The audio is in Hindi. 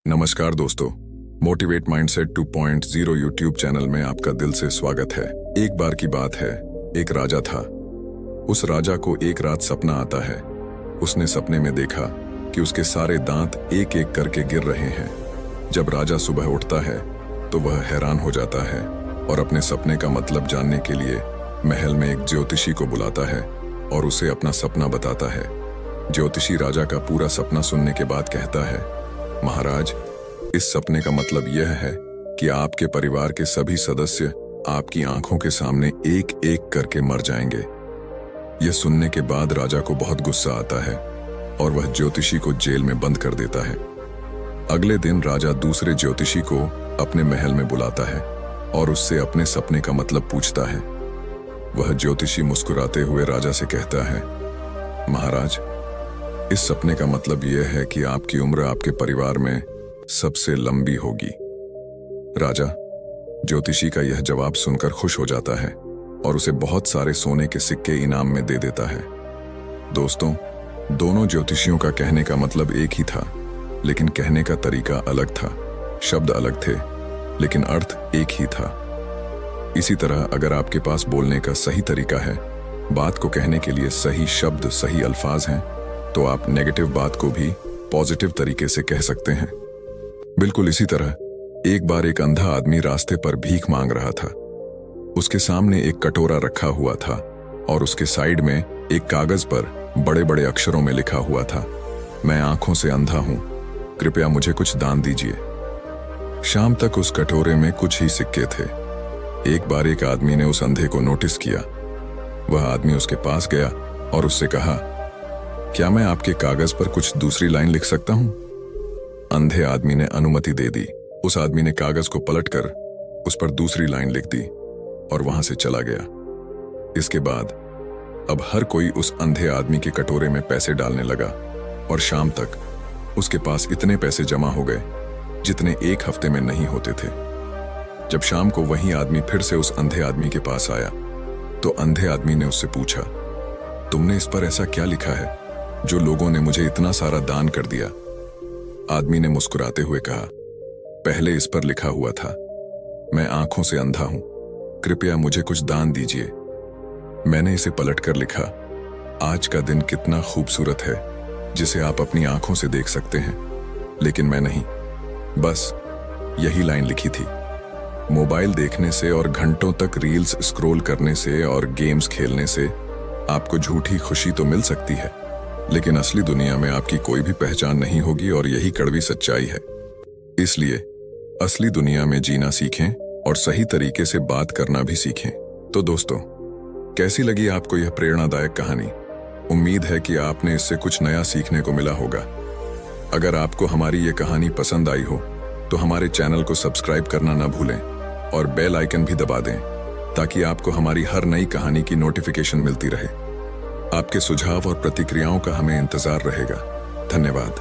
नमस्कार दोस्तों, मोटिवेट माइंडसेट 2.0 यूट्यूब चैनल में आपका दिल से स्वागत है। एक बार की बात है, एक राजा था। उस राजा को एक रात सपना आता है। उसने सपने में देखा कि उसके सारे दांत एक एक करके गिर रहे हैं। जब राजा सुबह उठता है तो वह हैरान हो जाता है और अपने सपने का मतलब जानने के लिए महल में एक ज्योतिषी को बुलाता है और उसे अपना सपना बताता है। ज्योतिषी राजा का पूरा सपना सुनने के बाद कहता है, महाराज, इस सपने का मतलब यह है कि आपके परिवार के सभी सदस्य आपकी आंखों के सामने एक एक करके मर जाएंगे। यह सुनने के बाद राजा को बहुत गुस्सा आता है और वह ज्योतिषी को जेल में बंद कर देता है। अगले दिन राजा दूसरे ज्योतिषी को अपने महल में बुलाता है और उससे अपने सपने का मतलब पूछता है। वह ज्योतिषी मुस्कुराते हुए राजा से कहता है, महाराज, इस सपने का मतलब यह है कि आपकी उम्र आपके परिवार में सबसे लंबी होगी। राजा ज्योतिषी का यह जवाब सुनकर खुश हो जाता है और उसे बहुत सारे सोने के सिक्के इनाम में दे देता है। दोस्तों, दोनों ज्योतिषियों का कहने का मतलब एक ही था, लेकिन कहने का तरीका अलग था। शब्द अलग थे, लेकिन अर्थ एक ही था। इसी तरह अगर आपके पास बोलने का सही तरीका है, बात को कहने के लिए सही शब्द, सही अल्फाज हैं, तो आप नेगेटिव बात को भी पॉजिटिव तरीके से कह सकते हैं। बिल्कुल इसी तरह एक बार एक अंधा आदमी रास्ते पर भीख मांग रहा था। उसके सामने एक कटोरा रखा हुआ था और उसके साइड में एक कागज पर बड़े बड़े अक्षरों में लिखा हुआ था, मैं आंखों से अंधा हूं, कृपया मुझे कुछ दान दीजिए। शाम तक उस कटोरे में कुछ ही सिक्के थे। एक बार एक आदमी ने उस अंधे को नोटिस किया। वह आदमी उसके पास गया और उससे कहा, क्या मैं आपके कागज पर कुछ दूसरी लाइन लिख सकता हूं? अंधे आदमी ने अनुमति दे दी। उस आदमी ने कागज को पलटकर उस पर दूसरी लाइन लिख दी और वहां से चला गया। इसके बाद अब हर कोई उस अंधे आदमी के कटोरे में पैसे डालने लगा और शाम तक उसके पास इतने पैसे जमा हो गए जितने एक हफ्ते में नहीं होते थे। जब शाम को वही आदमी फिर से उस अंधे आदमी के पास आया तो अंधे आदमी ने उससे पूछा, तुमने इस पर ऐसा क्या लिखा है जो लोगों ने मुझे इतना सारा दान कर दिया? आदमी ने मुस्कुराते हुए कहा, पहले इस पर लिखा हुआ था, मैं आंखों से अंधा हूं, कृपया मुझे कुछ दान दीजिए। मैंने इसे पलटकर लिखा, आज का दिन कितना खूबसूरत है जिसे आप अपनी आंखों से देख सकते हैं, लेकिन मैं नहीं। बस यही लाइन लिखी थी। मोबाइल देखने से और घंटों तक रील्स स्क्रॉल करने से और गेम्स खेलने से आपको झूठी खुशी तो मिल सकती है, लेकिन असली दुनिया में आपकी कोई भी पहचान नहीं होगी और यही कड़वी सच्चाई है। इसलिए असली दुनिया में जीना सीखें और सही तरीके से बात करना भी सीखें। तो दोस्तों, कैसी लगी आपको यह प्रेरणादायक कहानी? उम्मीद है कि आपने इससे कुछ नया सीखने को मिला होगा। अगर आपको हमारी ये कहानी पसंद आई हो तो हमारे चैनल को सब्सक्राइब करना ना भूलें और बेल आइकन भी दबा दें ताकि आपको हमारी हर नई कहानी की नोटिफिकेशन मिलती रहे। आपके सुझाव और प्रतिक्रियाओं का हमें इंतजार रहेगा। धन्यवाद।